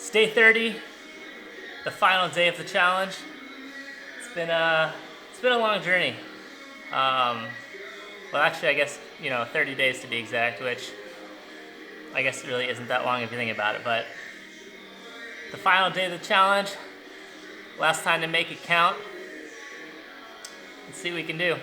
It's day 30, the final day of the challenge. It's been a long journey. Well, actually, I guess 30 days to be exact, which I guess it really isn't that long if you think about it. But the final day of the challenge, last time to make it count. Let's see what we can do.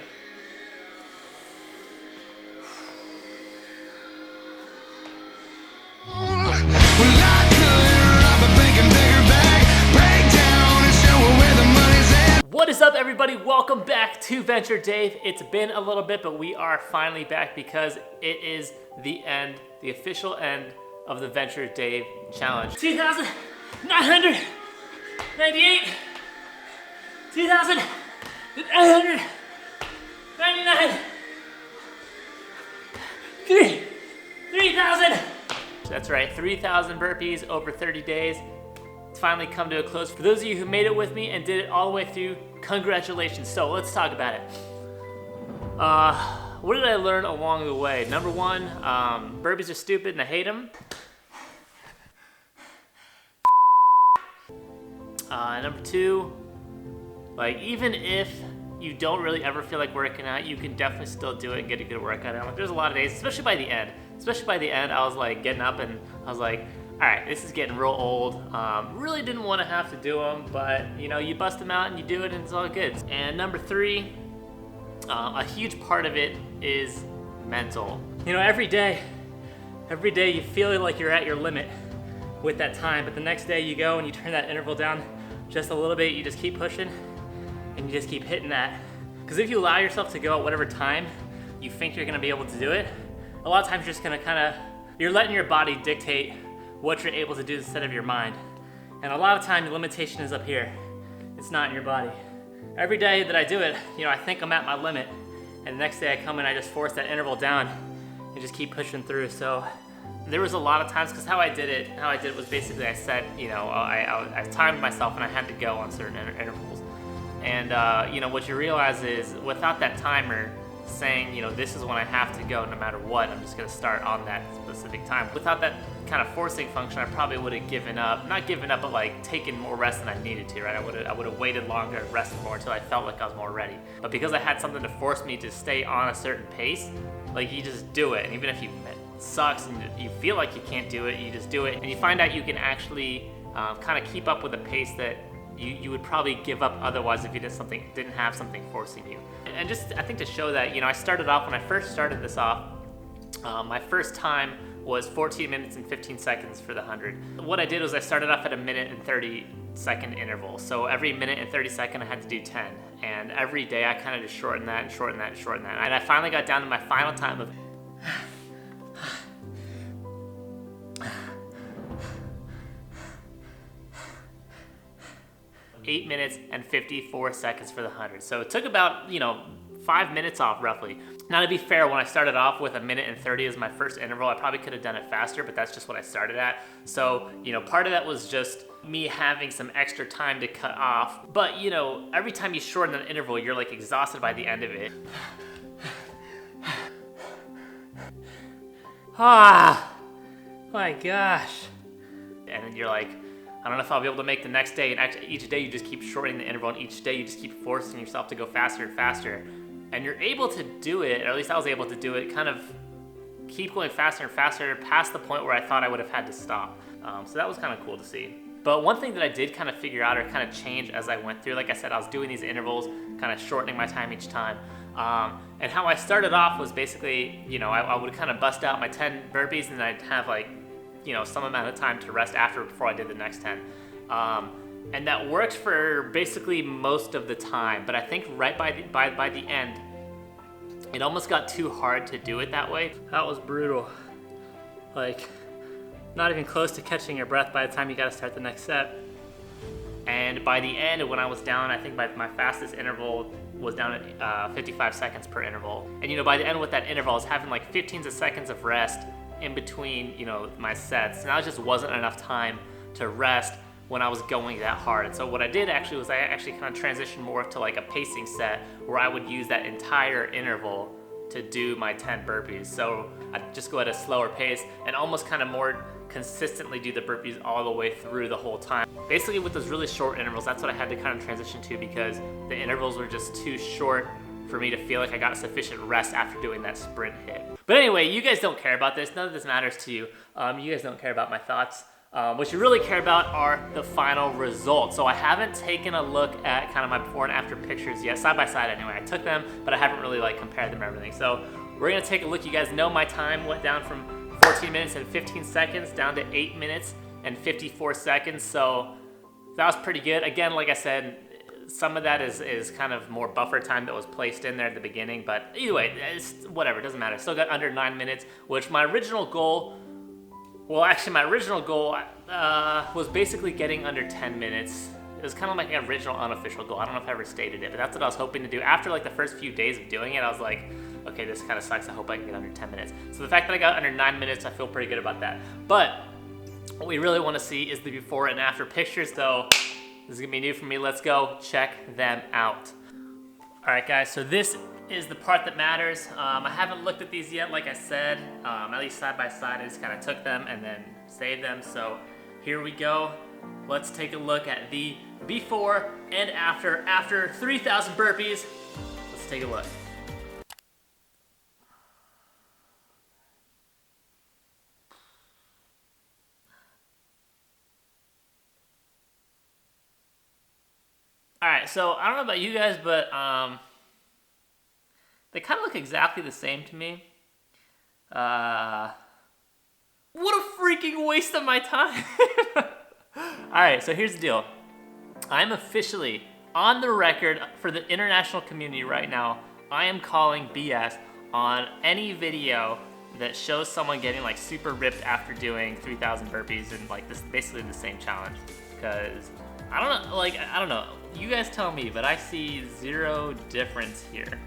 What is up, everybody? Welcome back to Venture Dave. It's been a little bit, but we are finally back because it is the end, the official end of the Venture Dave challenge. 2,998, 2,899, 3,000. That's right, 3,000 burpees over 30 days. It's finally come to a close. For those of you who made it with me and did it all the way through, congratulations. So let's talk about it. What did I learn along the way? Number one, burpees are stupid and I hate them. Number two, like even if you don't really ever feel like working out, you can definitely still do it and get a good workout out. Like, there's a lot of days, especially by the end, I was like getting up and I was like, all right, this is getting real old. Really didn't want to have to do them, but you bust them out and you do it and it's all good. And number three, a huge part of it is mental. Every day you feel like you're at your limit with that time, but the next day you go and you turn that interval down just a little bit, you just keep pushing and you just keep hitting that. Because if you allow yourself to go at whatever time you think you're gonna be able to do it, a lot of times you're just gonna you're letting your body dictate what you're able to do instead of your mind. And a lot of times the limitation is up here. It's not in your body. Every day that I do it, I think I'm at my limit, and the next day I come and I just force that interval down and just keep pushing through. So there was a lot of times, because how I did it was basically I said, I timed myself and I had to go on certain intervals. And what you realize is without that timer saying, this is when I have to go no matter what, I'm just gonna start on that specific time. Without that kind of forcing function, I probably would have given up, not given up, but like taken more rest than I needed to, right? I would have waited longer and rested more until I felt like I was more ready. But because I had something to force me to stay on a certain pace, like you just do it. And even if it sucks and you feel like you can't do it, you just do it. And you find out you can actually kind of keep up with a pace that you would probably give up otherwise if you didn't have something forcing you. And just, I think to show that, I started off, when I first started this off, my first time was 14 minutes and 15 seconds for the 100. What I did was I started off at a minute and 30 second interval. So every minute and 30 second I had to do 10. And every day I kind of just shortened that and shortened that and shortened that. And I finally got down to my final time of 8 minutes and 54 seconds for the 100. So it took about, 5 minutes off roughly. Now, to be fair, when I started off with a minute and 30 as my first interval, I probably could have done it faster, but that's just what I started at. So, part of that was just me having some extra time to cut off. But, every time you shorten that interval, you're like exhausted by the end of it. My gosh. And then you're like, I don't know if I'll be able to make the next day. And actually, each day you just keep shortening the interval, and each day you just keep forcing yourself to go faster and faster. And you're able to do it, or at least I was able to do it, kind of keep going faster and faster past the point where I thought I would have had to stop. So that was kind of cool to see. But one thing that I did kind of figure out, or kind of change as I went through, like I said, I was doing these intervals, kind of shortening my time each time. And how I started off was basically, I would kind of bust out my 10 burpees, and then I'd have like, some amount of time to rest after before I did the next 10. And that worked for basically most of the time, but I think right by the end, it almost got too hard to do it that way. That was brutal. Like, not even close to catching your breath by the time you gotta start the next set. And by the end, when I was down, I think my fastest interval was down at 55 seconds per interval. And by the end with that interval, I was having like 15 seconds of rest in between, my sets. And that just wasn't enough time to rest when I was going that hard. And so what I did actually was I actually kind of transitioned more to like a pacing set where I would use that entire interval to do my 10 burpees. So I just go at a slower pace and almost kind of more consistently do the burpees all the way through the whole time. Basically with those really short intervals, that's what I had to kind of transition to because the intervals were just too short for me to feel like I got sufficient rest after doing that sprint hit. But anyway, you guys don't care about this. None of this matters to you. You guys don't care about my thoughts. What you really care about are the final results. So I haven't taken a look at kind of my before and after pictures yet, side by side anyway. I took them, but I haven't really like compared them or everything. So we're gonna take a look. You guys know my time went down from 14 minutes and 15 seconds down to 8 minutes and 54 seconds. So that was pretty good. Again, like I said, some of that is kind of more buffer time that was placed in there at the beginning, but either way, it's whatever, it doesn't matter. Still got under 9 minutes, which my original goal, well, actually, my original goal was basically getting under 10 minutes. It was kind of like an original unofficial goal. I don't know if I ever stated it, but that's what I was hoping to do. After like the first few days of doing it, I was like, okay, this kind of sucks. I hope I can get under 10 minutes. So the fact that I got under 9 minutes, I feel pretty good about that. But what we really want to see is the before and after pictures, though. This is gonna be new for me. Let's go check them out. All right, guys, so this is the part that matters. I haven't looked at these yet, like I said, at least side by side. I just kind of took them and then saved them. So here we go. Let's take a look at the before and after 3,000 burpees. Let's take a look. All right, so I don't know about you guys, but they kind of look exactly the same to me. What a freaking waste of my time. All right, so here's the deal. I'm officially on the record for the international community right now. I am calling BS on any video that shows someone getting like super ripped after doing 3,000 burpees and like this, basically the same challenge. Because I don't know. You guys tell me, but I see zero difference here.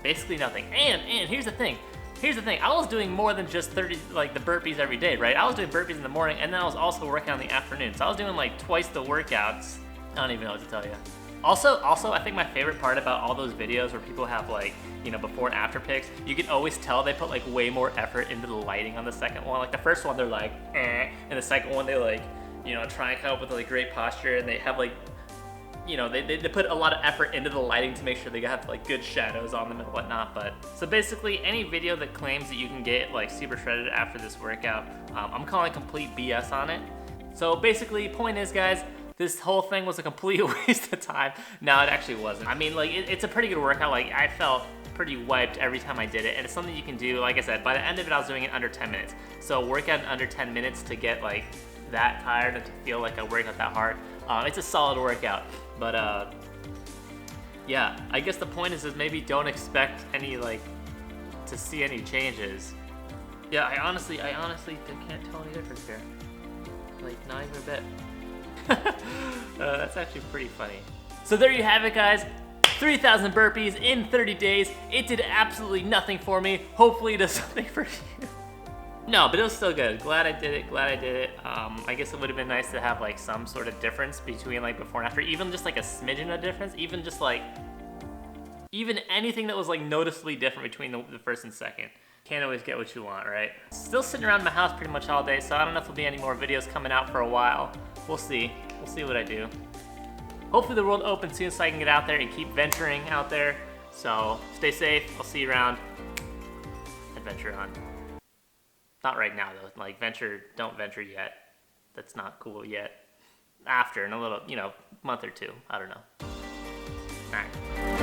Basically nothing. And here's the thing. I was doing more than just 30, like the burpees every day, right? I was doing burpees in the morning, and then I was also working on the afternoon. So I was doing like twice the workouts. I don't even know what to tell you. Also, I think my favorite part about all those videos where people have like, you know, before and after pics, you can always tell they put like way more effort into the lighting on the second one. Like the first one, they're like, and the second one, they like, you know, try and come up with like great posture, and they have like, you know, they put a lot of effort into the lighting to make sure they have like good shadows on them and whatnot. But so basically any video that claims that you can get like super shredded after this workout, I'm calling complete BS on it. So basically point is, guys, this whole thing was a complete waste of time. No, it actually wasn't. I mean, like it's a pretty good workout. Like I felt pretty wiped every time I did it, and it's something you can do. Like I said, by the end of it, I was doing it under 10 minutes. So work out in under 10 minutes to get like that tired and to feel like I worked out that hard. It's a solid workout, but yeah, I guess the point is maybe don't expect any like to see any changes. Yeah, I honestly can't tell any difference here. Like not even a bit. That's actually pretty funny. So there you have it, guys. 3,000 burpees in 30 days. It did absolutely nothing for me. Hopefully it does something for you. No, but it was still good. Glad I did it. I guess it would have been nice to have like some sort of difference between like before and after, even just like a smidgen of difference, even just like, even anything that was like noticeably different between the first and second. Can't always get what you want, right? Still sitting around my house pretty much all day, so I don't know if there'll be any more videos coming out for a while. We'll see what I do. Hopefully the world opens soon so I can get out there and keep venturing out there. So stay safe, I'll see you around. Adventure on. Not right now though, like don't venture yet. That's not cool yet. After, in a little, you know, month or two, I don't know. All right.